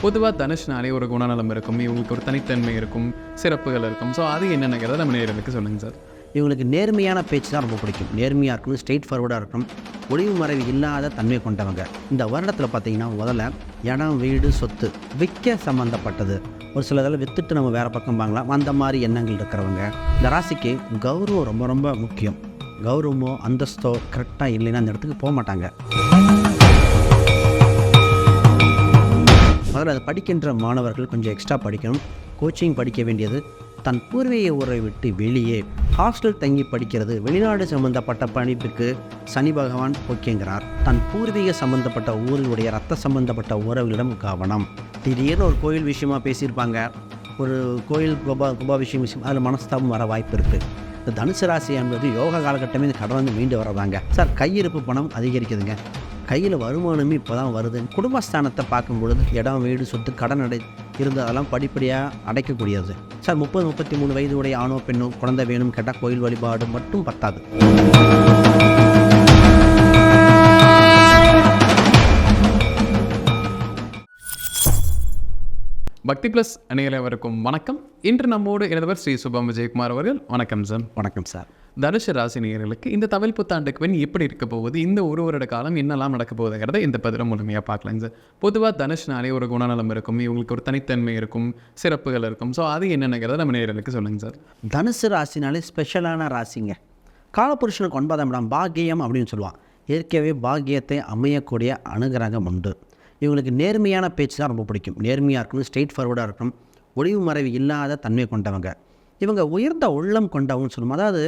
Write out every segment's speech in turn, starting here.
பொதுவாக தனுஷ்னாலே ஒரு குணநலம் இருக்கும், இவங்களுக்கு ஒரு தனித்தன்மை இருக்கும், சிறப்புகள் இருக்கும். ஸோ அது என்னென்னங்கிறத நம்ம நேயர்களுக்கு சொல்லுங்கள் சார். இவங்களுக்கு நேர்மையான பேச்சு தான் ரொம்ப பிடிக்கும். நேர்மையாக இருக்கணும், ஸ்ட்ரெயிட் ஃபார்வர்டாக இருக்கணும், ஒளிவு மறைவு இல்லாத தன்மை கொண்டவங்க. இந்த வருடத்தில் பார்த்தீங்கன்னா முதல்ல இடம், வீடு, சொத்து விற்க சம்மந்தப்பட்டது. ஒரு சில இதில் விற்றுட்டு நம்ம வேறு பக்கம் வாங்கலாம், அந்த மாதிரி எண்ணங்கள் இருக்கிறவங்க. இந்த ராசிக்கு கௌரவம் ரொம்ப ரொம்ப முக்கியம். கௌரவமோ அந்தஸ்தோ கரெக்டாக இல்லைன்னா அந்த இடத்துக்கு போக மாட்டாங்க. முதல்ல அதை படிக்கின்ற மாணவர்கள் கொஞ்சம் எக்ஸ்ட்ரா படிக்கணும். கோச்சிங் படிக்க வேண்டியது. தன் பூர்வீக ஊரை விட்டு வெளியே ஹாஸ்டல் தங்கி படிக்கிறது, வெளிநாடு சம்பந்தப்பட்ட படிப்புக்கு சனி பகவான் ஓகேங்கிறார். தன் பூர்வீக சம்பந்தப்பட்ட ஊருடைய ரத்த சம்பந்தப்பட்ட உறவுகளிடம் கவனம். திடீர்னு ஒரு கோயில் விஷயமா பேசியிருப்பாங்க, ஒரு கோயில் குபாபிஷேகம் அதில் மனஸ்தாபம் வர வாய்ப்பு இருக்குது. இந்த தனுசு ராசி என்பது யோகா காலகட்டமே இந்த கடன் வந்து மீண்டு வரதாங்க. சார், கையிருப்பு பணம் அதிகரிக்குதுங்க, கையில் வருமானமே இப்போ தான் வருது. குடும்பஸ்தானத்தை பார்க்கும் பொழுது இடம், வீடு, சொத்து, கடன் இருந்ததெல்லாம் படிப்படியாக அடைக்கக்கூடியது. சார், 30-33 வயது உடைய ஆணோ பெண்ணோ குழந்தை வேணும் கேட்டால் கோயில் வழிபாடு மட்டும் பத்தாது. பக்தி ப்ளஸ் அனைவருக்கும் வணக்கம். இன்று நம்மோடு இணைந்தவர் ஸ்ரீ சுபம் விஜயகுமார் அவர்கள். வணக்கம் சார். வணக்கம் சார். தனுசு ராசி நேயர்களுக்கு இந்த தமிழ் புத்தாண்டுக்கு பின் எப்படி இருக்க போகுது, இந்த ஒரு வருட காலம் என்னெல்லாம் நடக்க போகுதுங்கிறத இந்த பதிவில் முழுமையாக பார்க்கலாங்க சார். பொதுவாக தனுஷ்னாலே ஒரு குணநலம் இருக்கும், இவங்களுக்கு ஒரு தனித்தன்மை இருக்கும், சிறப்புகள் இருக்கும். ஸோ அது என்னென்னங்கிறத நம்ம நேயர்களுக்கு சொல்லுங்கள் சார். தனுசு ராசினாலே ஸ்பெஷலான ராசிங்க. காலபுருஷனுக்கு 9ஆம் இடம் பாக்கியம் அப்படின்னு சொல்லுவான். இயற்கையாகவே பாக்கியத்தை அமையக்கூடிய அனுகிரகம் உண்டு. இவங்களுக்கு நேர்மையான பேச்சு தான் ரொம்ப பிடிக்கும். நேர்மையாக இருக்கணும், ஸ்ட்ரெயிட் ஃபார்வர்டாக இருக்கணும், ஒளிவு மறைவு இல்லாத தன்மை கொண்டவங்க. இவங்க உயர்ந்த உள்ளம் கொண்டவங்கன்னு சொல்லுவோம். அதாவது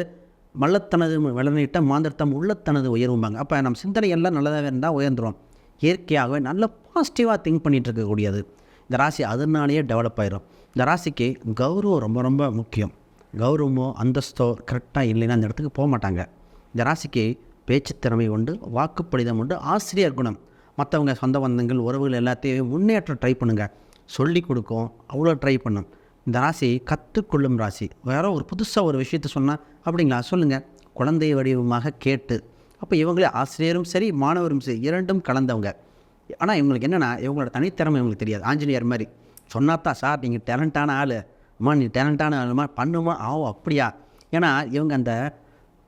மல்லத்தனது வளர்நிட்ட மாந்திரத்தம் உள்ளத்தனது உயர்வும்பாங்க. அப்போ நம்ம சிந்தனை எல்லாம் நல்லதாக இருந்தால் உயர்ந்துடும். இயற்கையாகவே நல்ல பாசிட்டிவாக திங்க் பண்ணிகிட்டு இருக்கக்கூடியது இந்த ராசி. அதனாலேயே டெவலப் ஆகிடும். இந்த ராசிக்கு கௌரவம் ரொம்ப ரொம்ப முக்கியம். கௌரவமோ அந்தஸ்தோ கரெக்டாக இல்லைன்னா அந்த இடத்துக்கு போக மாட்டாங்க. இந்த ராசிக்கு பேச்சு திறமை உண்டு, வாக்குப்படிதம் உண்டு, ஆசிரியர் குணம். மற்றவங்க சொந்த பந்தங்கள் உறவுகள் எல்லாத்தையும் முன்னேற்ற ட்ரை பண்ணுங்கள், சொல்லி கொடுக்கும், அவ்வளோ ட்ரை பண்ணும். இந்த ராசி கற்றுக்கொள்ளும் ராசி. வேறு ஒரு புதுசாக ஒரு விஷயத்த சொன்னால் அப்படிங்களா சொல்லுங்கள், குழந்தை வடிவமாக கேட்டு. அப்போ இவங்களே ஆசிரியரும் சரி மாணவரும் சரி இரண்டும் கலந்தவங்க. ஆனால் இவங்களுக்கு என்னென்னா இவங்களோட தனித்திறமை இவங்களுக்கு தெரியாது. ஆஞ்சநேயர் மாதிரி சொன்னாத்தான், சார் நீங்கள் டேலண்டான ஆள், அம்மா நீ டேலண்டான ஆளுமா பண்ணுமா, அப்படியா. ஏன்னா இவங்க அந்த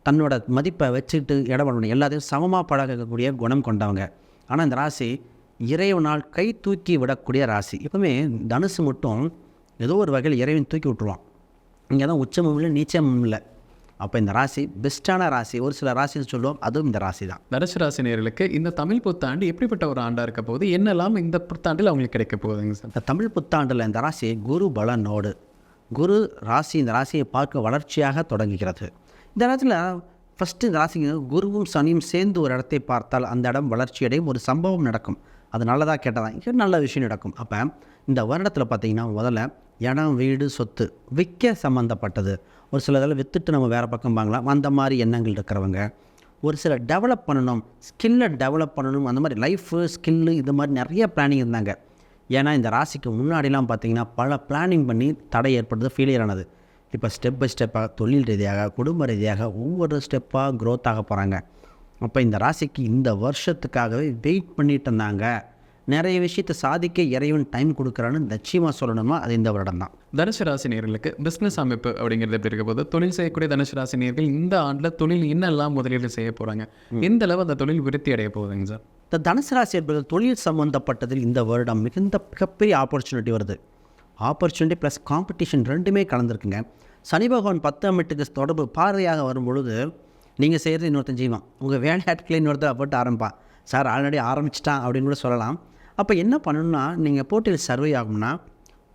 தன்னோட மதிப்பை வச்சுக்கிட்டு இடப்படணும், எல்லாத்தையும் சமமாக பழகக்கூடிய குணம் கொண்டவங்க. ஆனால் இந்த ராசி இறைவனால் கை தூக்கி விடக்கூடிய ராசி. எப்பவுமே தனுசு மட்டும் ஏதோ ஒரு வகையில் இறைவன் தூக்கி விட்டுருவான். இங்கே தான் உச்சமும் இல்லை நீச்சமும் இல்லை. அப்போ இந்த ராசி பெஸ்ட்டான ராசி. ஒரு சில ராசின்னு சொல்லுவோம், அதுவும் இந்த ராசி தான். தனுசு ராசி நேயர்களுக்கு இந்த தமிழ் புத்தாண்டு எப்படிப்பட்ட ஒரு ஆண்டாக இருக்க போகுது, என்னெல்லாம் இந்த புத்தாண்டில் அவங்களுக்கு கிடைக்க போகுதுங்க சார்? இந்த தமிழ் புத்தாண்டில் இந்த ராசி குரு பலனோடு, குரு ராசி இந்த ராசியை பார்க்க வளர்ச்சியாக தொடங்குகிறது. இந்த இடத்துல ஃபஸ்ட்டு இந்த ராசிக்கு குருவும் சனியும் சேர்ந்து ஒரு இடத்தை பார்த்தால் அந்த இடம் வளர்ச்சியடையும், ஒரு சம்பவம் நடக்கும். அது நல்லதாக கேட்டதான் இங்கே நல்ல விஷயம் நடக்கும். அப்போ இந்த வருடத்தில் பார்த்திங்கன்னா முதல்ல இடம், வீடு, சொத்து விற்க சம்மந்தப்பட்டது. ஒரு சில இதில் விற்றுட்டு நம்ம வேறு பக்கம் வாங்கலாம், அந்த மாதிரி எண்ணங்கள் இருக்கிறவங்க. ஒரு சில டெவலப் பண்ணணும், ஸ்கில்லை டெவலப் பண்ணணும், அந்த மாதிரி லைஃபு ஸ்கில்லு இது மாதிரி நிறைய பிளானிங் இருந்தாங்க. ஏன்னா இந்த ராசிக்கு முன்னாடிலாம் பார்த்திங்கன்னா பல பிளானிங் பண்ணி தடை ஏற்படுறது, ஃபெயிலியர் ஆனது. இப்போ ஸ்டெப் பை ஸ்டெப்பாக தொழில் ரீதியாக குடும்ப ரீதியாக ஒவ்வொரு ஸ்டெப்பாக க்ரோத் ஆக போகிறாங்க. அப்போ இந்த ராசிக்கு இந்த வருஷத்துக்காகவே வெயிட் பண்ணிட்டு இருந்தாங்க. நிறைய விஷயத்தை சாதிக்க இறைவன் டைம் கொடுக்குறான்னு நிச்சயமாக சொல்லணுமா, அது இந்த வருடம் தான். தனுசு ராசி நேயர்களுக்கு பிஸ்னஸ் அமைப்பு அப்படிங்கிறது எப்படி இருக்க போது, தொழில் செய்யக்கூடிய தனுசு ராசி நேயர்கள் இந்த ஆண்டில் தொழில் இன்னெல்லாம் முதலீடு செய்ய போகிறாங்க, எந்த அளவு அந்த தொழில் விருத்தி அடைய போகுதுங்க சார்? இந்த தனுசு ராசி என்பது தொழில் சம்மந்தப்பட்டதில் இந்த வருடம் மிகப்பெரிய ஆப்பர்ச்சுனிட்டி வருது. ஆப்பர்ச்சுனிட்டி ப்ளஸ் காம்படிஷன் ரெண்டுமே கலந்துருக்குங்க. சனி பகவான் 10ஆம் இடத்துக்கு தொடர்பு பார்வையாக வரும்பொழுது நீங்கள் செய்கிறது இன்னொருத்தன் செய்வான். உங்கள் வேலையாட்களை இன்னொருத்தர் போட்டு ஆரம்பிப்பான். சார் ஆல்ரெடி ஆரம்பிச்சிட்டான் அப்படின்னு கூட சொல்லலாம். அப்போ என்ன பண்ணணும்னா, நீங்கள் போட்டியில் சர்வே ஆகும்னா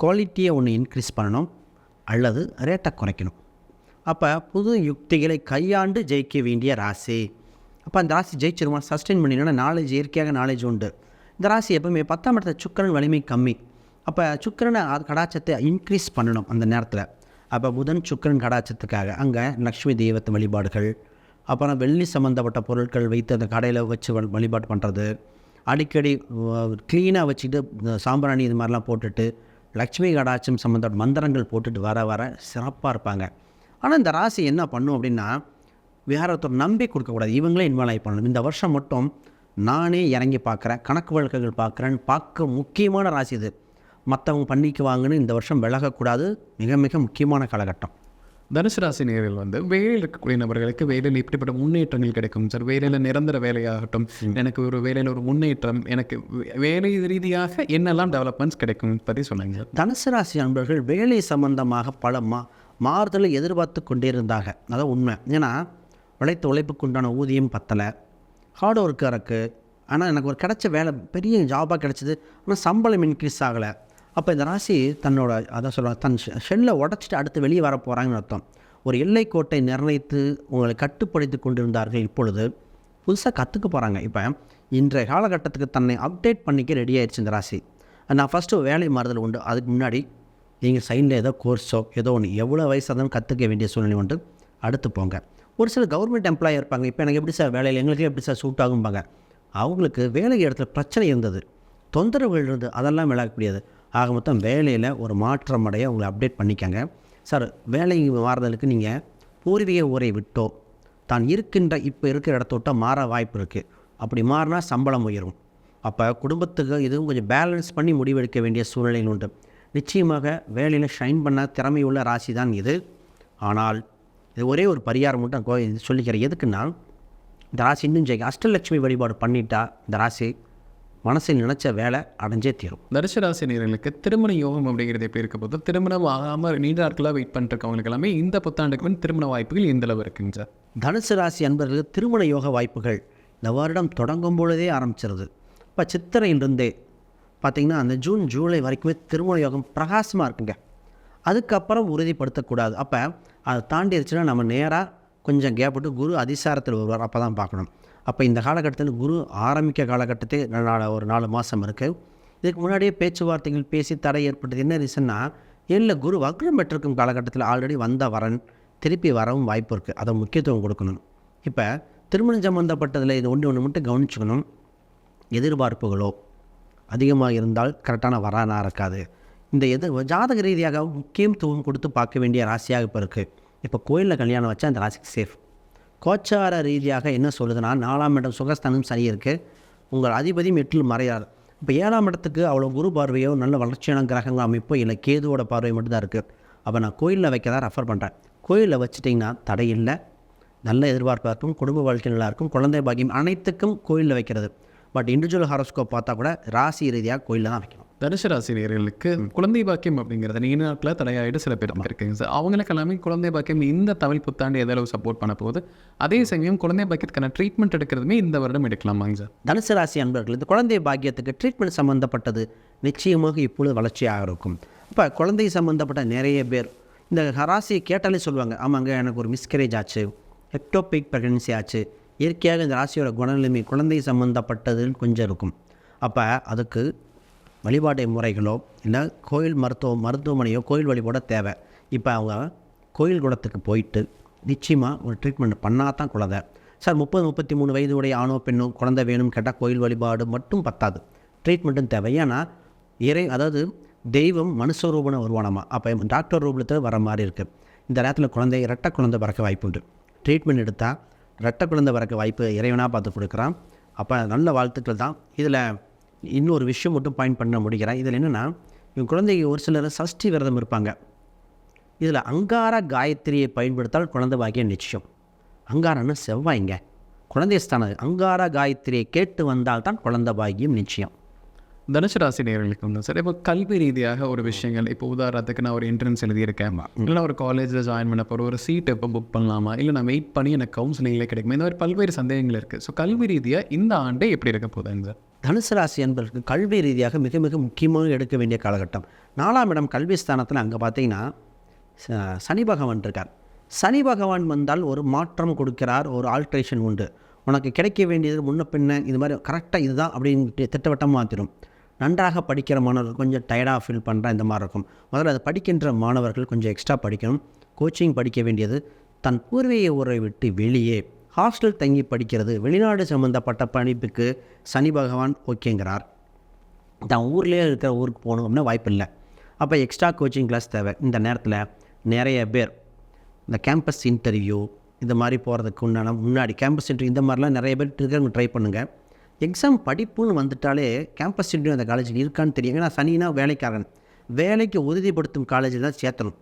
குவாலிட்டியை ஒன்று இன்க்ரீஸ் பண்ணணும் அல்லது ரேட்டை குறைக்கணும். அப்போ புது யுக்திகளை கையாண்டு ஜெயிக்க வேண்டிய ராசி. அப்போ அந்த ராசி ஜெயிச்சிருமா, சஸ்டெயின் பண்ணிடணும்னா நாலேஜ், இயற்கையாக நாலேஜ் உண்டு. இந்த ராசி எப்பவுமே 10ஆம் இடத்துல சுக்கிரன் வலிமை கம்மி. அப்போ சுக்கிரனை கடாச்சத்தை இன்க்ரீஸ் பண்ணணும் அந்த நேரத்தில். அப்போ புதன் சுக்கிரன் கடாச்சத்துக்காக அங்கே லக்ஷ்மி தெய்வத்து வழிபாடுகள், அப்புறம் வெள்ளி சம்மந்தப்பட்ட பொருட்கள் வைத்து அந்த கடையில் வச்சு வழிபாடு பண்ணுறது, அடிக்கடி க்ளீனாக வச்சுக்கிட்டு சாம்பிராணி இது மாதிரிலாம் போட்டுட்டு லக்ஷ்மி கடாட்சம் சம்மந்தப்பட்ட மந்திரங்கள் போட்டுட்டு வர சிறப்பாக இருப்பாங்க. ஆனால் இந்த ராசி என்ன பண்ணும் அப்படின்னா, வேற ஒருத்தர் நம்பி கொடுக்கக்கூடாது, இவங்களே இன்வால்வ் ஆகி பண்ணணும். இந்த வருஷம் மட்டும் நானே இறங்கி பார்க்குறேன், கணக்கு வழக்குகள் பார்க்குறேன்னு பார்க்க முக்கியமான ராசி இது. மற்றவங்க பண்ணிக்குவாங்கன்னு இந்த வருஷம் விலகக்கூடாது. மிக மிக முக்கியமான காலகட்டம். தனுசு ராசி நேயர்கள் வந்து வேலையில் இருக்கக்கூடிய நபர்களுக்கு வேலையில் எப்படிப்பட்ட முன்னேற்றங்கள் கிடைக்கும் சார்? வேலையில் நிரந்தர வேலையாகட்டும், எனக்கு ஒரு வேலையில் ஒரு முன்னேற்றம், எனக்கு வேலை ரீதியாக என்னெல்லாம் டெவலப்மெண்ட்ஸ் கிடைக்கும் பற்றி சொன்னாங்க சார். தனுசு ராசி அன்பர்கள் வேலை சம்பந்தமாக பல மாறுதலை எதிர்பார்த்து கொண்டே இருந்தாங்க. அதான் உண்மை. ஏன்னா உழைத்த உழைப்புக்கு உண்டான ஊதியம் பத்தலை, ஹார்ட் ஒர்க்காக இருக்குது. ஆனால் எனக்கு ஒரு கிடைச்ச வேலை பெரிய ஜாபாக கிடச்சிது, ஆனால் சம்பளம் இன்க்ரீஸ் ஆகலை. அப்போ இந்த ராசி தன்னோட அதான் சொல்லுவாங்க, தன் ஷெல்லை உடச்சிட்டு அடுத்து வெளியே வர போகிறாங்கன்னு அர்த்தம். ஒரு எல்லைக்கோட்டை நிர்ணயித்து உங்களை கட்டுப்படுத்தி கொண்டிருந்தார்கள். இப்பொழுது புதுசாக கற்றுக்க போகிறாங்க. இப்போ இன்றைய காலகட்டத்துக்கு தன்னை அப்டேட் பண்ணிக்க ரெடி ஆயிடுச்சு இந்த ராசி. நான் ஃபஸ்ட்டு வேலை மாறுதல் உண்டு. அதுக்கு முன்னாடி நீங்கள் சைடில் ஏதோ கோர்ஸோ ஏதோ ஒன்று எவ்வளோ வயசாக இருந்தாலும் கற்றுக்க வேண்டிய சூழ்நிலை உண்டு. அடுத்து போங்க. ஒரு சில கவர்மெண்ட் எம்ப்ளாயி இருப்பாங்க. இப்போ எனக்கு எப்படி சார் வேலையில் எங்களுக்கு எப்படி சார் சூட் ஆகும்பாங்க. அவங்களுக்கு வேலை இடத்துல பிரச்சனை இருந்தது, தொந்தரவுகள் இருந்தது, அதெல்லாம் விளக்கக்கூடியது. ஆக மொத்தம் வேலையில் ஒரு மாற்றம் அடைய உங்களை அப்டேட் பண்ணிக்கங்க சார். வேலை மாறுதலுக்கு நீங்கள் பூர்வீக ஊரை விட்டோ தான் இருக்கின்ற இப்போ இருக்கிற இடத்த விட்டால் மாற வாய்ப்பு இருக்குது. அப்படி மாறினா சம்பளம் உயரும். அப்போ குடும்பத்துக்கு இதுவும் கொஞ்சம் பேலன்ஸ் பண்ணி முடிவெடுக்க வேண்டிய சூழ்நிலையில் உண்டு. நிச்சயமாக வேலையில் ஷைன் பண்ண திறமையுள்ள ராசி தான் இது. ஆனால் இது ஒரே ஒரு பரிகாரம் மட்டும் சொல்லிக்கிறேன். எதுக்குன்னா, இந்த ராசி இன்னும் ஜெயிக்க அஷ்டலட்சுமி வழிபாடு பண்ணிட்டா இந்த ராசி மனசில் நினச்ச வேலை அடைஞ்சே தீரும். தனுசு ராசி நேயர்களுக்கு திருமண யோகம் அப்படிங்கிறது எப்படி இருக்க போது? திருமணம் ஆகாமல் நீண்ட நாட்களாக வெயிட் பண்ணிருக்கவங்களுக்கு எல்லாமே இந்த புத்தாண்டுக்கு வந்து திருமண வாய்ப்புகள் எந்த அளவு இருக்குங்க சார்? தனுசு ராசி அன்பர்களுக்கு திருமண யோக வாய்ப்புகள் இந்த வருடம் தொடங்கும் பொழுதே ஆரம்பிச்சிருது. இப்போ சித்திரையிலிருந்தே பார்த்திங்கன்னா அந்த ஜூன் ஜூலை வரைக்குமே திருமண யோகம் பிரகாசமாக இருக்குங்க. அதுக்கப்புறம் உறுதிப்படுத்தக்கூடாது. அப்போ அதை தாண்டிடுச்சுன்னா நம்ம நேராக கொஞ்சம் கேப் விட்டு குரு அதிசாரத்தில் வருவார். அப்போ தான் பார்க்கணும். அப்போ இந்த காலகட்டத்தில் குரு ஆரம்பிக்க காலகட்டத்தே ஒரு 4 மாதம் இருக்குது. இதுக்கு முன்னாடியே பேச்சுவார்த்தைகள் பேசி தடை ஏற்பட்டது. என்ன ரீசன்னா, இல்லை குரு வக்ரம் பெற்றிருக்கும் காலகட்டத்தில் ஆல்ரெடி வந்த வரன் திருப்பி வரவும் வாய்ப்பு இருக்குது. அதை முக்கியத்துவம் கொடுக்கணும். இப்போ திருமணம் சம்மந்தப்பட்டதில் இது ஒன்று மட்டும் கவனிச்சுக்கணும். எதிர்பார்ப்புகளோ அதிகமாக இருந்தால் கரெக்டான வரானா இருக்காது. இந்த ஜாதக ரீதியாக முக்கியத்துவம் கொடுத்து பார்க்க வேண்டிய ராசியாக இப்போ இருக்குது. இப்போ கோயிலில் கல்யாணம் வச்சா அந்த ராசிக்கு சேஃப். கோச்சார ரீதியாக என்ன சொல்லுதுன்னா, 4ஆம் இடம் சுகஸ்தானம் சரி இருக்குது. உங்கள் அதிபதியும் 8ல் மறையார். இப்போ 7ஆம் இடத்துக்கு அவ்வளோ குரு பார்வையோ நல்ல வளர்ச்சியான கிரகங்கள் அமைப்போ இல்லை, கேதுவோட பார்வை மட்டும்தான் இருக்குது. அப்போ நான் கோயிலில் வைக்க தான் ரெஃபர் பண்ணுறேன். கோயிலில் வச்சுட்டிங்கன்னா தடை இல்லை, நல்ல எதிர்பார்ப்பாக இருக்கும், குடும்ப வாழ்க்கை நல்லா இருக்கும், குழந்தை பாக்கியம் அனைத்துக்கும் கோயிலில் வைக்கிறது. பட் இண்டிவிஜுவல் ஹாரோஸ்கோப் பார்த்தா கூட ராசி ரீதியாக கோயிலில் தான் வைக்கணும். தனுசு ராசி நேயர்களுக்கு குழந்தை பாக்கியம் அப்படிங்கிறது நீண்ட நாட்களில் தடையாயிட்டு சில பேர் இருக்குங்க சார். அவங்களுக்கு எல்லாமே குழந்தை பாக்கியம் இந்த தமிழ் புத்தாண்டு எதளவு சப்போர்ட் பண்ண போகுது? அதே சமயம் குழந்தை பாக்கியத்துக்கான ட்ரீட்மெண்ட் எடுக்கிறதுமே இந்த வருடம் எடுக்கலாமாங்க சார்? தனுசு ராசி அன்பர்கள், இந்த குழந்தை பாக்கியத்துக்கு ட்ரீட்மெண்ட் சம்மந்தப்பட்டது நிச்சயமாக இப்பொழுது வளர்ச்சியாக இருக்கும். இப்போ குழந்தை சம்மந்தப்பட்ட நிறைய பேர் இந்த ராசியை கேட்டாலே சொல்லுவாங்க, ஆமாங்க எனக்கு ஒரு மிஸ்கரேஜ் ஆச்சு, எக்டோபிக் ப்ரெக்னன்சி ஆச்சு. இயற்கையாக இந்த ராசியோட குணநிலைமை குழந்தை சம்மந்தப்பட்டதுன்னு கொஞ்சம் இருக்கும். அப்போ அதுக்கு வழிபாட்டு முறைகளோ இல்லை கோயில் மருத்துவமனையோ கோயில் வழிபாட தேவை. இப்போ அவங்க கோயில் குளத்துக்கு போயிட்டு நிச்சயமாக ஒரு ட்ரீட்மெண்ட் பண்ணால் தான் குழந்தை. சார் 30-33 வயது உடைய ஆணோ பெண்ணோ குழந்தை வேணும்னு கேட்டால் கோயில் வழிபாடு மட்டும் பத்தாது, ட்ரீட்மெண்ட்டும் தேவை. ஏன்னா அதாவது தெய்வம் மனுஷ ரூபனை வருவானமா. அப்போ டாக்டர் ரூபத்தில் வர மாதிரி இருக்குது. இந்த நேரத்தில் இரட்டை குழந்தை பிறக்க வாய்ப்பு உண்டு. ட்ரீட்மெண்ட் எடுத்தால் இரட்டை குழந்தை பிறக்க வாய்ப்பு இறைவனாக பார்த்து கொடுக்குறான். அப்போ நல்ல வாழ்த்துக்கள் தான். இதில் இன்னொரு விஷயம் மட்டும் பாயிண்ட் பண்ண முடிகிறேன். இதில் என்னென்னா, இவங்க குழந்தைக்கு ஒரு சிலர் சஷ்டி விரதம் இருப்பாங்க. இதில் அங்கார காயத்ரியை பயன்படுத்தால் குழந்தை பாக்கியம் நிச்சயம். அங்காரன்னு செவ்வாய்ங்க, குழந்தை ஸ்தானம். அங்கார காயத்ரியை கேட்டு வந்தால் தான் குழந்தை பாக்கியம் நிச்சயம். தனுசு ராசி நேயர்களுக்கு வந்து சார், இப்போ கல்வி ரீதியாக ஒரு விஷயங்கள், இப்போ உதாரணத்துக்கு நான் ஒரு என்ட்ரன்ஸ் எழுதியிருக்கேன், இல்லை ஒரு காலேஜில் ஜாயின் பண்ண போகிற ஒரு சீட் எப்போ புக் பண்ணலாமா, இல்லை நான் வெயிட் பண்ணி எனக்கு கவுன்சிலிங்கில் கிடைக்குமா, இந்த மாதிரி பல்வேறு சந்தேகங்கள் இருக்குது. ஸோ கல்வி ரீதியாக இந்த ஆண்டே எப்படி இருக்க போகுதுங்க சார்? தனுசு ராசி என்பதற்கு கல்வி ரீதியாக மிக மிக முக்கியமாக எடுக்க வேண்டிய காலகட்டம். 4ஆம் இடம் கல்வி ஸ்தானத்தில் அங்கே பார்த்தீங்கன்னா சனி பகவான் இருக்கார். சனி பகவான் வந்தால் ஒரு மாற்றம் கொடுக்கிறார், ஒரு ஆல்ட்ரேஷன் உண்டு. உனக்கு கிடைக்க வேண்டியது முன்ன பின்ன இது மாதிரி கரெக்டாக இதுதான் அப்படின்னு திட்டவட்டமாக மாற்றிடும். நன்றாக படிக்கிற மாணவர்கள் கொஞ்சம் டயர்டாக ஃபீல் பண்ணுறா இந்த மாதிரி இருக்கும். முதல்ல அதை படிக்கின்ற மாணவர்கள் கொஞ்சம் எக்ஸ்ட்ரா படிக்கணும். கோச்சிங் படிக்க வேண்டியது. தன் பூர்வீக ஊரை விட்டு வெளியே ஹாஸ்டல் தங்கி படிக்கிறது, வெளிநாடு சம்மந்தப்பட்ட படிப்புக்கு சனி பகவான் ஓகேங்கிறார். தான் ஊர்லேயே இருக்கிற ஊருக்கு போகணும் அப்படின்னா வாய்ப்பு இல்லை. அப்போ எக்ஸ்ட்ரா கோச்சிங் கிளாஸ் தேவை. இந்த நேரத்தில் நிறைய பேர் இந்த கேம்பஸ் இன்டர்வியூ இந்த மாதிரி போகிறதுக்கு முன்னாடி கேம்பஸ் இன்டர்வியூ இந்த மாதிரிலாம் நிறைய பேர் ட்ரை பண்ணுங்கள். எக்ஸாம் படிப்புன்னு வந்துட்டாலே கேம்பஸ் இன்டர்வியூ அந்த காலேஜில் இருக்கான்னு தெரியும். ஏன்னா சனினா வேலைக்காரன், வேலைக்கு உறுதிப்படுத்தும் காலேஜில் தான் சேர்த்தணும்.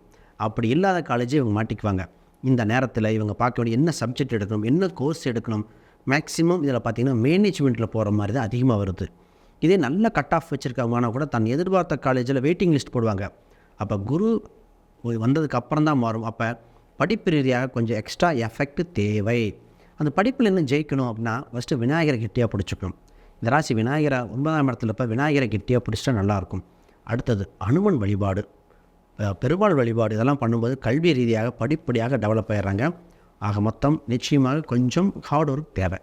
அப்படி இல்லாத காலேஜே இவங்க மாட்டிக்குவாங்க. இந்த நேரத்தில் இவங்க பார்க்க வேண்டிய என்ன சப்ஜெக்ட் எடுக்கணும், என்ன கோர்ஸ் எடுக்கணும், மேக்ஸிமம் இதில் பார்த்திங்கன்னா மேனேஜ்மெண்ட்டில் போகிற மாதிரி தான் அதிகமாக வருது. இதே நல்ல கட் ஆஃப் வச்சுருக்கவங்கன்னா கூட தன் எதிர்பார்த்த காலேஜில் வெயிட்டிங் லிஸ்ட் போடுவாங்க. அப்போ குரு வந்ததுக்கு அப்புறம் தான் மாறும். அப்போ படிப்பு ரீதியாக கொஞ்சம் எக்ஸ்ட்ரா எஃபெக்ட் தேவை. அந்த படிப்பில் என்ன ஜெயிக்கணும் அப்படின்னா ஃபஸ்ட்டு விநாயகரை கெட்டியாக பிடிச்சிக்கணும். இந்த ராசி விநாயகரை 9ஆம் இடத்துல இப்போ விநாயகரை கெட்டியாக பிடிச்சிட்டா நல்லாயிருக்கும். அடுத்தது அனுமன் வழிபாடு, பெருமாள் வழிபாடு, இதெல்லாம் பண்ணும்போது கல்வி ரீதியாக படிப்படியாக டெவலப் ஆகிடுறாங்க. ஆக மொத்தம் நிச்சயமாக கொஞ்சம் ஹார்ட் ஒர்க் தேவை.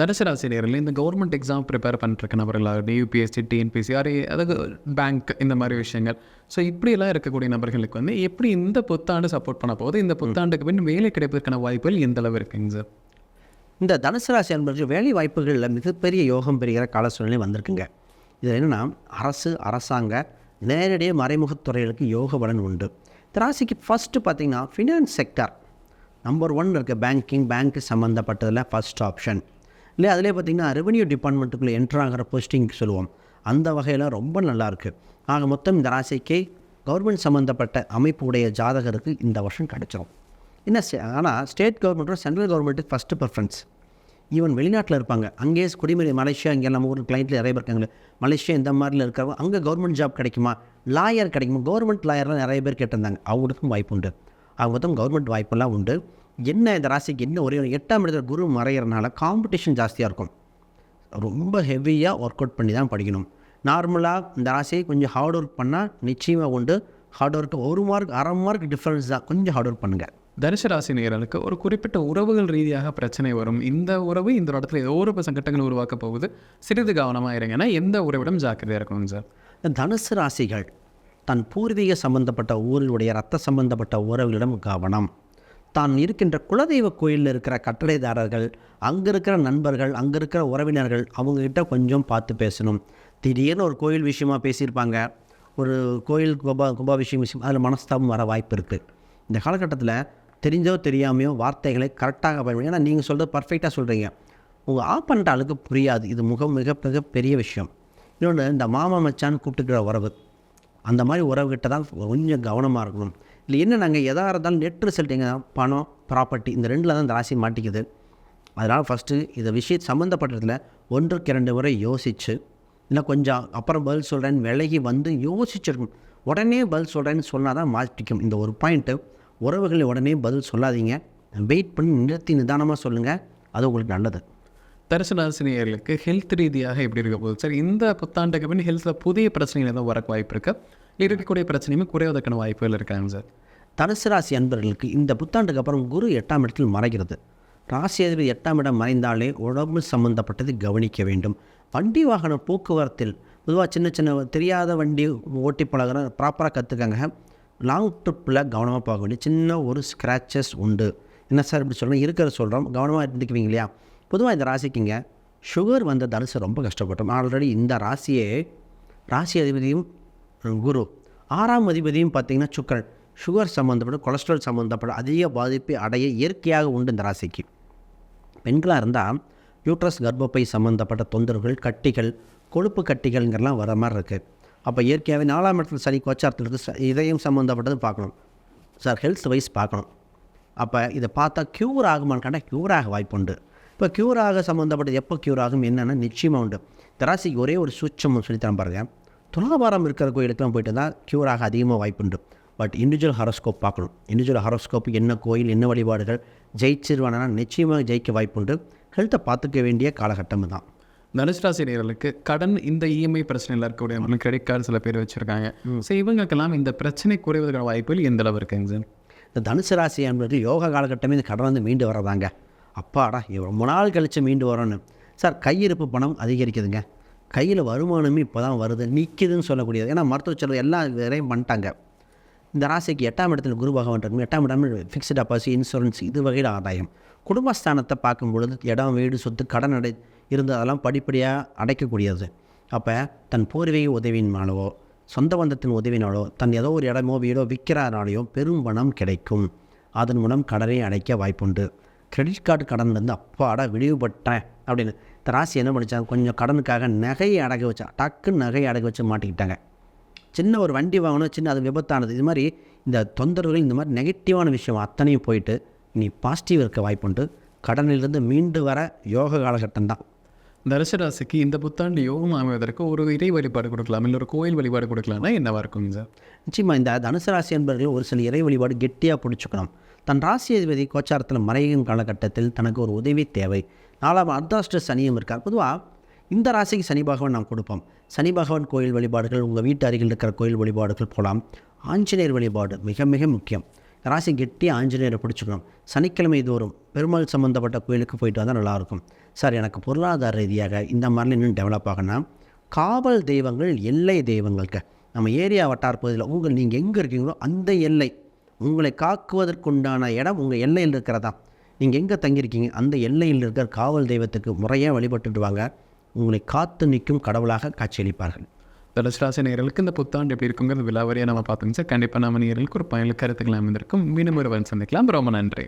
தனுசு ராசி நேரில் இந்த கவர்மெண்ட் எக்ஸாம் ப்ரிப்பேர் பண்ணிருக்க நபர்களாக யூபிஎஸ்சி, டிஎன்பிஎஸ்சி, அதாவது பேங்க், இந்த மாதிரி விஷயங்கள், ஸோ இப்படியெல்லாம் இருக்கக்கூடிய நபர்களுக்கு வந்து எப்படி இந்த புத்தாண்டு சப்போர்ட் பண்ண போகுது? இந்த புத்தாண்டுக்கு பின் வேலை கிடைப்பதற்கான வாய்ப்புகள் எந்த அளவு இருக்குங்க சார்? இந்த தனுசு ராசி என்பது வேலை வாய்ப்புகளில் மிகப்பெரிய யோகம் பெறுகிற கால சூழ்நிலை வந்திருக்குங்க. இதில் என்னென்னா அரசாங்க நேரடியாக மறைமுகத்துறைகளுக்கு யோக பலன் உண்டு. இந்த ராசிக்கு ஃபஸ்ட்டு பார்த்திங்கன்னா ஃபினான்ஸ் செக்டார் நம்பர் 1 இருக்க பேங்க்கு சம்மந்தப்பட்டதில் ஃபஸ்ட் ஆப்ஷன். இல்லை அதிலே பார்த்திங்கன்னா ரெவென்யூ டிபார்ட்மெண்ட்டுக்குள்ளே என்ட்ராகிற போஸ்டிங் சொல்லுவோம், அந்த வகையில் ரொம்ப நல்லாயிருக்கு. ஆக மொத்தம் இந்த ராசிக்கு கவர்மெண்ட் சம்மந்தப்பட்ட அமைப்பு உடைய ஜாதகருக்கு இந்த வருஷம் கிடச்சிரும். என்ன ஆனால் ஸ்டேட் கவர்மெண்ட்டோட சென்ட்ரல் கவர்மெண்ட்டுக்கு ஃபஸ்ட்டு ப்ரிஃபரன்ஸ். ஈவன் வெளிநாட்டில் இருப்பாங்க, அங்கேயே குடிமுறை மலேசியா, இங்கே நம்ம ஊர் கிளைண்ட்டில் நிறைய பேர் இருக்காங்க, மலேசியா இந்த மாதிரில இருக்கிறவங்க அங்கே கவர்மெண்ட் ஜாப் கிடைக்குமா, லாயர் கிடைக்குமா, கவர்மெண்ட் லாயர்லாம் நிறைய பேர் கேட்டிருந்தாங்க, அவங்களுக்கும் வாய்ப்பு உண்டு. அவங்க மொத்தம் கவர்மெண்ட் வாய்ப்பெல்லாம் உண்டு. என்ன இந்த ராசிக்கு என்ன ஒரே 8ஆம் இடத்துல குரு மறைகிறனால காம்படிஷன் ஜாஸ்தியாக இருக்கும். ரொம்ப ஹெவியாக ஒர்க் அவுட் பண்ணி தான் படிக்கணும். நார்மலாக இந்த ராசியை கொஞ்சம் ஹார்ட் ஒர்க் பண்ணால் நிச்சயமாக உண்டு. Hard work 1 mark 1/2 mark difference தான், கொஞ்சம் ஹார்ட் ஒர்க் பண்ணுங்கள். தனுசு ராசி நேயர்களுக்கு ஒரு குறிப்பிட்ட உறவுகள் ரீதியாக பிரச்சனை வரும். இந்த உறவு இந்த இடத்துல ஏதோ ஒரு சங்கட்டங்கள் உருவாக்க போகுது, சிறிது கவனமாக இருங்கன்னா எந்த உறவிடம் ஜாக்கிரதையாக இருக்கணும் சார்? தனுசு ராசிகள் தன் பூர்வீக சம்பந்தப்பட்ட ஊரினுடைய ரத்த சம்பந்தப்பட்ட உறவுகளிடம் கவனம். தான் இருக்கின்ற குலதெய்வ கோயிலில் இருக்கிற கட்டளைதாரர்கள், அங்கே இருக்கிற நண்பர்கள், அங்கே இருக்கிற உறவினர்கள், அவங்கக்கிட்ட கொஞ்சம் பார்த்து பேசணும். திடீர்னு ஒரு கோயில் விஷயமாக பேசியிருப்பாங்க, ஒரு கோயில் கும்பாபிஷேகம் விஷயம், அதில் மனஸ்தாபம் வர வாய்ப்பு இருக்குது. இந்த காலகட்டத்தில் தெரிஞ்சோ தெரியாமையோ வார்த்தைகளை கரெக்டாக பயன்படுத்தி, ஏன்னா நீங்கள் சொல்கிறது பர்ஃபெக்டாக சொல்கிறீங்க, உங்கள் ஆப்பனண்ட் ஆளுக்கு புரியாது. இது மிக பெரிய விஷயம். இன்னொன்று, இந்த மாமா மச்சான்னு கூப்பிட்டுக்கிற உறவு, அந்த மாதிரி உறவுகிட்ட தான் கொஞ்சம் கவனமாக இருக்கணும். இல்லை என்ன நாங்கள் எதாக இருந்தாலும் நெட் ரிசல்ட் எங்கே தான் பணம், ப்ராப்பர்ட்டி, இந்த 2ல் தான் இந்த ராசி மாட்டிக்குது. அதனால் ஃபஸ்ட்டு இந்த விஷயம் சம்மந்தப்பட்டதில் 1க்கு 2 முறை யோசித்து, இல்லை கொஞ்சம் அப்புறம் பதில் சொல்கிறேன்னு விலகி வந்து யோசிச்சிருக்கும். உடனே பதில் சொல்கிறேன்னு சொன்னால் தான் மாட்டிக்கும். இந்த ஒரு பாயிண்ட்டு, உறவுகளை உடனே பதில் சொல்லாதீங்க, வெயிட் பண்ணி நிறுத்தி நிதானமாக சொல்லுங்கள், அது உங்களுக்கு நல்லது. தனுசு ராசி நேயர்களுக்கு ஹெல்த் ரீதியாக எப்படி இருக்க போகுது சார்? இந்த புத்தாண்டுக்கு பின் ஹெல்த்தில் புதிய பிரச்சனைகள் எதுவும் வரக்கு வாய்ப்பு இருக்கா? இருக்கக்கூடிய பிரச்சனையுமே குறைவதற்கான வாய்ப்புகள் இருக்காங்க சார்? தனுசு ராசி அன்பர்களுக்கு இந்த புத்தாண்டுக்கு அப்புறம் குரு 8ஆம் இடத்தில் மறைகிறது. ராசி அதிபதி 8ஆம் இடம் மறைந்தாலே உடம்பு சம்மந்தப்பட்டது கவனிக்க வேண்டும். வண்டி வாகன போக்குவரத்தில் பொதுவாக சின்ன தெரியாத வண்டி ஓட்டி பழகிற ப்ராப்பராக கற்றுக்கங்க. லாங் ட்ரிப்பில் கவனமாக பார்க்க வேண்டிய சின்ன ஒரு ஸ்க்ராச்சஸ் உண்டு. என்ன சார் இப்படி சொல்கிறோம், இருக்கிறத சொல்கிறோம், கவனமாக இருந்துக்குவீங்க இல்லையா? பொதுவாக இந்த ராசிக்குங்க சுகர் வந்த தனுசு ரொம்ப கஷ்டப்பட்டோம். ஆல்ரெடி இந்த ராசி அதிபதியும் குரு, 6ஆம் அதிபதியும் பார்த்திங்கன்னா சுக்கிரன், சுகர் சம்மந்தப்பட்ட கொலஸ்ட்ரால் சம்மந்தப்பட்ட அதிக பாதிப்பை அடைய இயற்கையாக உண்டு இந்த ராசிக்கு. பெண்களாக இருந்தால் யூட்ரஸ் கர்ப்பப்பை சம்மந்தப்பட்ட தொந்தரவுகள், கட்டிகள், கொழுப்பு கட்டிகள்ங்கிறலாம் வர மாதிரி இருக்குது. அப்போ இயற்கையாகவே 4ஆம் இடத்துல சனி கோச்சாரத்தில் இருக்குது, இதயம் சம்மந்தப்பட்டது பார்க்கணும் சார், ஹெல்த் வைஸ் பார்க்கணும். அப்போ இதை பார்த்தா க்யூர் ஆகுமான்னு கேட்டால் க்யூர் ஆக வாய்ப்பு உண்டு. இப்போ க்யூர் ஆக சம்மந்தப்பட்டது எப்போ க்யூர் ஆகும் என்னென்னா நிச்சயமாக உண்டு. இந்த ராசிக்கு ஒரே ஒரு சூட்சம் சொல்லித்தரம் பாருங்கள், துலாபாரம் இருக்கிற கோயிலுக்குலாம் போயிட்டு தான் க்யூர் ஆக அதிகமாக வாய்ப்பு உண்டு. பட் இண்டிவிஜுவல் ஹாரோஸ்கோப் பார்க்கணும். இண்டிவிஜுவல் ஹாரோஸ்கோப் என்ன கோயில், என்ன வழிபாடுகள் ஜெயிச்சிருவானா நிச்சயமாக ஜெயிக்க வாய்ப்பு உண்டு. ஹெல்த்தை பார்த்துக்க வேண்டிய காலகட்டம் தான். தனுசு ராசி நேயர்களுக்கு கடன், இந்த இஎம்ஐ பிரச்சனையில் இருக்கக்கூடிய கிரெடிட் கார்டு சில பேர் வச்சுருக்காங்க. ஸோ இவங்களுக்கெல்லாம் இந்த பிரச்சனை குறைவதற்கான வாய்ப்புகள் எந்த அளவு இருக்குங்க சார்? இந்த தனுசு ராசி என்பது யோகா காலகட்டமே இந்த கடன் வந்து மீண்டு வரதாங்க. அப்பாடா ரொம்ப நாள் கழித்து மீண்டு வரோன்னு சார். கையிருப்பு பணம் அதிகரிக்குதுங்க, கையில் வருமானமே இப்போ தான் வருது, நிற்கிதுன்னு சொல்லக்கூடியது. ஏன்னா மருத்துவ செலவு எல்லாம் வேறையும் பண்ணிட்டாங்க. இந்த ராசிக்கு 8ஆம் இடத்துல குரு பகவான் இருக்கும். 8ஆம் இடம் ஃபிக்ஸ்டு டெபாசிட், இன்சூரன்ஸ், இது வகையில் ஆதாயம். குடும்பஸ்தானத்தை பார்க்கும் பொழுது இடம், வீடு, சொத்து, கடன் இருந்து அதெல்லாம் படிப்படியாக அடைக்கக்கூடியது. அப்போ தன் பூர்வீக உதவியினாலோ, சொந்த பந்தத்தின் உதவினாலோ, தன் ஏதோ ஒரு இடமோ வீடோ விற்கிறனாலையோ பெரும் பணம் கிடைக்கும். அதன் மூலம் கடனை அடைக்க வாய்ப்புண்டு. கிரெடிட் கார்டு கடன்லேருந்து அப்பாடா விடுபட்டேன் அப்படின்னு இந்த ராசி என்ன பண்ணிச்சாங்க, கொஞ்சம் கடனுக்காக நகையை அடகு வச்சா, டக்குன்னு நகையை அடகு வச்சு மாட்டிக்கிட்டாங்க. சின்ன ஒரு வண்டி வாங்கணும், சின்ன அது விபத்தானது. இது மாதிரி இந்த தொந்தரவுகள், இந்த மாதிரி நெகட்டிவான விஷயம் அத்தனையும் போயிட்டு நீ பாசிட்டிவ் இருக்க வாய்ப்புண்டு. கடனிலிருந்து மீண்டு வர யோக காலகட்டம் தான். தனுசு ராசிக்கு இந்த புத்தாண்டு யோகம் அமைவதற்கு ஒரு இறை வழிபாடு கொடுக்கலாம், இல்லை ஒரு கோயில் வழிபாடு கொடுக்கலாம்னா என்னவா இருக்குங்க சார்? நிச்சயமாக இந்த தனுசு ராசி என்பவர்கள் ஒரு சில இறை வழிபாடு கெட்டியாக பிடிச்சிக்கணும். தன் ராசி அதிபதி கோச்சாரத்தில் மறையும் காலகட்டத்தில் தனக்கு ஒரு உதவி தேவை. 4ஆம் அர்த்தாஷ்ட சனியும் இருக்கார். பொதுவாக இந்த ராசிக்கு சனி பகவான் நாம் கொடுப்போம். சனி பகவான் கோயில் வழிபாடுகள், உங்கள் வீட்டு அருகில் இருக்கிற கோயில் வழிபாடுகள் போகலாம். ஆஞ்சநேயர் வழிபாடு மிக மிக முக்கியம். ராசி கெட்டி ஆஞ்சநேயரை பிடிச்சிக்கணும். சனிக்கிழமை தோறும் பெருமாள் சம்மந்தப்பட்ட கோயிலுக்கு போயிட்டு வந்தால் நல்லாயிருக்கும். சார் எனக்கு பொருளாதார ரீதியாக இந்த மாதிரிலாம் இன்னும் டெவலப் ஆகணும். காவல் தெய்வங்கள், எல்லை தெய்வங்களுக்கு நம்ம ஏரியா வட்டார பகுதியில் நீங்கள் எங்கே இருக்கீங்களோ அந்த எல்லை உங்களை காக்குவதற்குண்டான இடம் உங்கள் எல்லையில் இருக்கிறதா. நீங்கள் எங்கே தங்கியிருக்கீங்க அந்த எல்லையில் இருக்கிற காவல் தெய்வத்துக்கு முறையாக வழிபட்டுட்டு வாங்க. உங்களை காத்து நிற்கும் கடவுளாக காட்சியளிப்பார்கள். தனுசு ராசி நேயர்களுக்கு இந்த புத்தாண்டு எப்படி இருக்குங்கிறது விலாவரியாக நம்ம பார்த்தோங்க சார். கண்டிப்பாக நம்ம நேயர்களுக்கு ஒரு பயனுள்ள கருத்துக்கள் அமைந்திருக்கும். மீண்டும் ஒரு சந்திக்கலாம். ரொம்ப நன்றி.